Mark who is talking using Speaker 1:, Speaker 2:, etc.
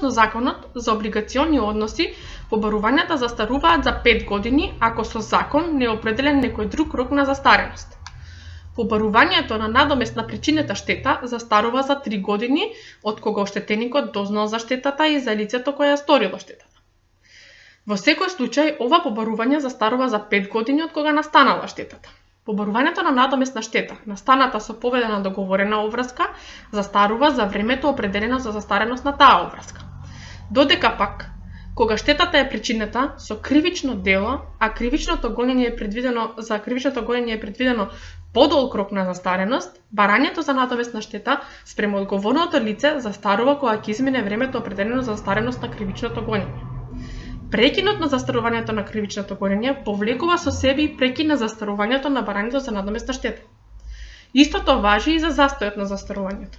Speaker 1: Согласно законот за облигациони односи, побарувањата застаруваат за 5 години ако со закон не е определен некој друг рок на застареност. Побарувањето на надомест на причинета штета застарува за 3 години од кога оштетеникот дознал за штетата и за лицето кое ја сторило штетата. Во секој случај, ова побарување застарува за 5 години од кога настанала штетата. Побарувањето на надоместна штета, настаната со поведена договорена обврска, застарува за времето определено за застареност на таа обврска. Додека пак, кога штетата е причинета со кривично дело, а кривичното гонење е предвидено подолг рок на застареност, барањето за надоместна штета спрема одговорното лице застарува кога ќе измине времето определено за застареност на кривичното гонење. Прекинот на застарувањето на кривичното гонење повлекува со себе и прекин на застарувањето на барањето за надоместна штета. Истото важи и за застојот на застарувањето.